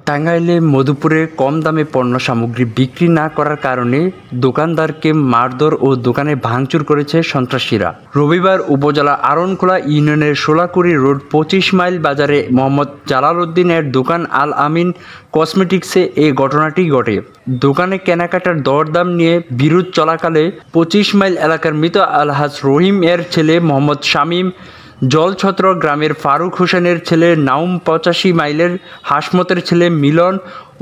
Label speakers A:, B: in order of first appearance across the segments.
A: টাঙ্গাইলে মধুপুরে কম দামে পণ্য সামগ্রী বিক্রি না করার কারণে দোকানদারকে মারধর ও দোকানে ভাঙচুর করেছে সন্ত্রাসীরা। রবিবার উপজেলা আরণখোলা ইউনিয়নের সোলাকুড়ি রোড 25 মাইল বাজারে মোহাম্মদ জালাল উদ্দিনের দোকান আল আমিন কসমেটিক্সে এই ঘটনাটি ঘটে। দোকানে কেনাকাটার দরদাম নিয়ে বিরোধ চলাকালে 25 মাইল এলাকার মৃত আলহাজ রহিম এর ছেলে মোহাম্মদ শামীম, জলছত্র গ্রামের ফারুক হোসেনের ছেলে নাউম, 85 মাইলের হাসমতের ছেলে মিলন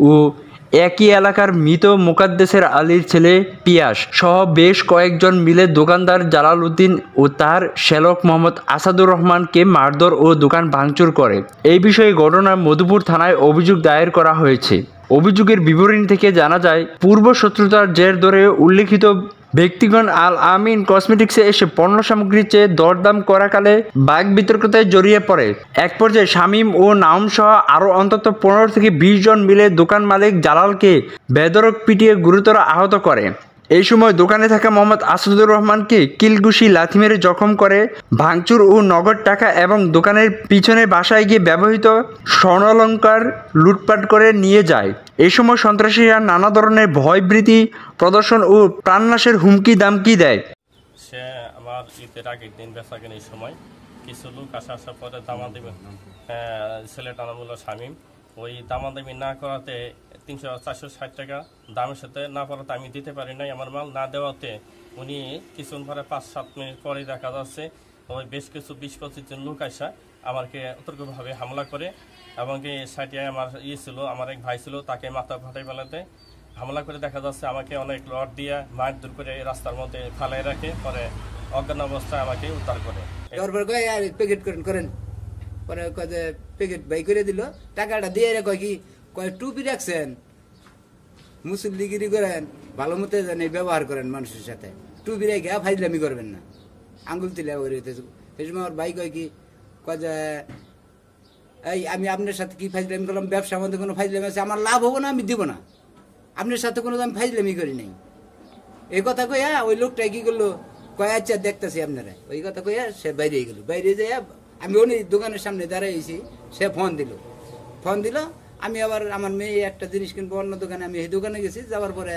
A: ও একই এলাকার মৃত মোকাদ্দেসের আলীর ছেলে পিয়াস সহ বেশ কয়েকজন মিলে দোকানদার জালাল উদ্দিন ও তার শ্যালক মোহাম্মদ আসাদুর রহমানকে মারধর ও দোকান ভাঙচুর করে। এই বিষয়ে ঘটনায় মধুপুর থানায় অভিযোগ দায়ের করা হয়েছে। অভিযোগের বিবরণী থেকে জানা যায়, পূর্ব শত্রুতার জের ধরে উল্লেখিত ব্যক্তিগণ আল আমিন কসমেটিক্সে এসে পণ্য সামগ্রী চেয়ে দরদাম করাকালে বাক বিতর্কতায় জড়িয়ে পড়ে। এক পর্যায়ে শামীম ও নাউম সহ আরও অন্তত 15 থেকে 20 জন মিলে দোকান মালিক জালালকে বেধড়ক পিটিয়ে গুরুতর আহত করে। এই সময় দোকানে থাকা মোহাম্মদ আসাদুর রহমানকে কিলঘুষি লাথি মেরে জখম করে। ভাঙচুর ও নগদ টাকা এবং দোকানের পিছনে বাসায় গিয়ে ব্যবহৃত স্বর্ণালংকার লুটপাট করে নিয়ে যায়। এই সময় সন্ত্রাসীরা নানা ধরনের ভয়ভীতি প্রদর্শন ও প্রাণনাশের হুমকি দামকি দেয়।
B: সে আমার ঈদের আগের দিন বেচাকেনির সময় কিছু লোক আসার পরে দামাদামি ছেলেটার নাম হলো শামীম। ওই দামাদামি না করাতে 300-460 টাকা দামের সাথে না করাতে আমি দিতে পারি নাই। আমার মাল না দেওয়াতে উনি কিছুক্ষণ পরে 5-7 মিনিট পরে দেখা যাচ্ছে ওই বেশ কিছু 20-25 জন লোক আসা আমাকে অতর্কভাবে হামলা করে এবং সাইডে আমার ছিল, আমার এক ভাই ছিল, তাকে মাথা ফাটাই ফেলাতে হামলা করে দেখা যাচ্ছে আমাকে অনেক লট দিয়ে মারধর করে রাস্তার মধ্যে ফালাই রাখে, পরে অজ্ঞান অবস্থায় আমাকে উদ্ধার করে।
C: পরে প্যাকেট বাই করে দিল, টাকাটা দিয়ে কয় কি কয় টুপি রাখছেন, মুসল্লিগিরি করেন, ভালো মতো জানি ব্যবহার করেন মানুষের সাথে, টুপি রেখে ফাইজলামি করবেন না, আঙ্গুল তিলা করে। সেই সময় আমার ভাই কয় কি কয় যে এই আমি আপনার সাথে কি ফাইজলামি করলাম, ব্যবসার মধ্যে কোনো ফাইজলামি আছে, আমার লাভ হবো না, আমি দিব না, আপনার সাথে কোনো আমি ফাইজলামি করি নাই। এই কথা কইয়া ওই লোকটা কি করলো, কয় আচ্ছা দেখতেছি আপনারা, ওই কথা কইয়া সে বাইরে গেল। বাইরে যাইয়া আমি উনি দোকানের সামনে দাঁড়াইছি, সে ফোন দিল। আমি আবার আমার মেয়ে একটা জিনিস কিনবো অন্য দোকানে, আমি এই দোকানে গেছি। যাওয়ার পরে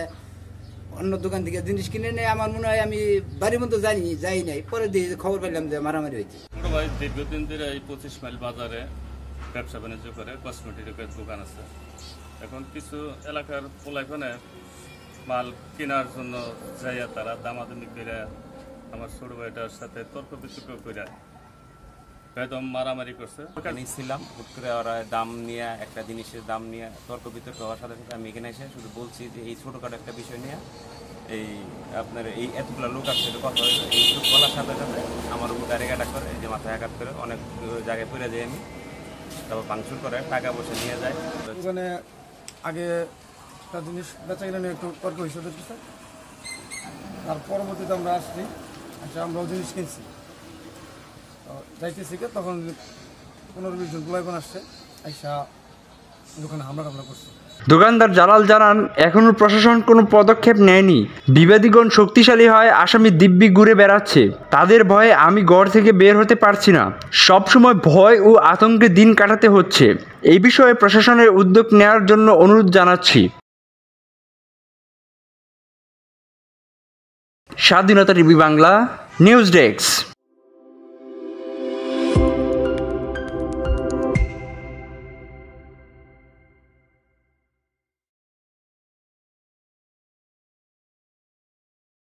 C: অন্য দোকান থেকে জিনিস কিনে নেই, আমার মনে হয় আমি বাড়ির মতো যাই নাই। পরে দিয়ে খবর পেলাম যে মারামারি হয়েছে।
B: ভাই দীর্ঘদিন ধরে এই 25 মাইল বাজারে ব্যবসা বাণিজ্য করে, কসমেটিকের দোকান আছে। এখন কিছু এলাকার পোলাইফোনে মাল কেনার জন্য যাইয়া তারা দামাদামি করে আমার ছোট ভাইটার সাথে তর্ক বিতর্ক করে একদম মারামারি করছে।
D: ছিলাম হুট করে ওরা দাম নিয়ে, একটা জিনিসের দাম নিয়ে তর্ক বিতর্ক হওয়ার সাথে সাথে আমি এখানে এসে শুধু বলছি যে এই ছোটোখাটো একটা বিষয় নিয়ে এই আপনার এই এতগুলো লোক আসছে কথা হয়েছে। এই লোক বলার সাথে সাথে আমার উপর ডাইরেক্ট অ্যাটাক করে, এই যে মাথায় আঘাত করে অনেক জায়গায় পড়ে যাই আমি, তারপর ভাঙচুর করে টাকা পয়সা নিয়ে যায়।
E: ওখানে আগে একটা জিনিস বেচা কিনে নিয়ে একটু তর্ক হয়েছে, তার পরবর্তীতে আমরা আসছি, আমরাও জিনিস কিনছি, যাইতেছি তখন 15-20 জন গোলাইগণ আসছে, আইসা দোকানে হামলা করছে।
A: দোকানদার জালাল জানান, এখনো প্রশাসন কোনো পদক্ষেপ নেয়নি। বিবাদীগণ শক্তিশালী হয়, আসামি দিব্যি ঘুরে বেড়াচ্ছে, তাদের ভয়ে আমি ঘর থেকে বের হতে পারছি না, সবসময় ভয় ও আতঙ্কে দিন কাটাতে হচ্ছে। এই বিষয়ে প্রশাসনের উদ্যোগ নেওয়ার জন্য অনুরোধ জানাচ্ছি। স্বাধীনতা টিভি বাংলা নিউজ ডেস্ক।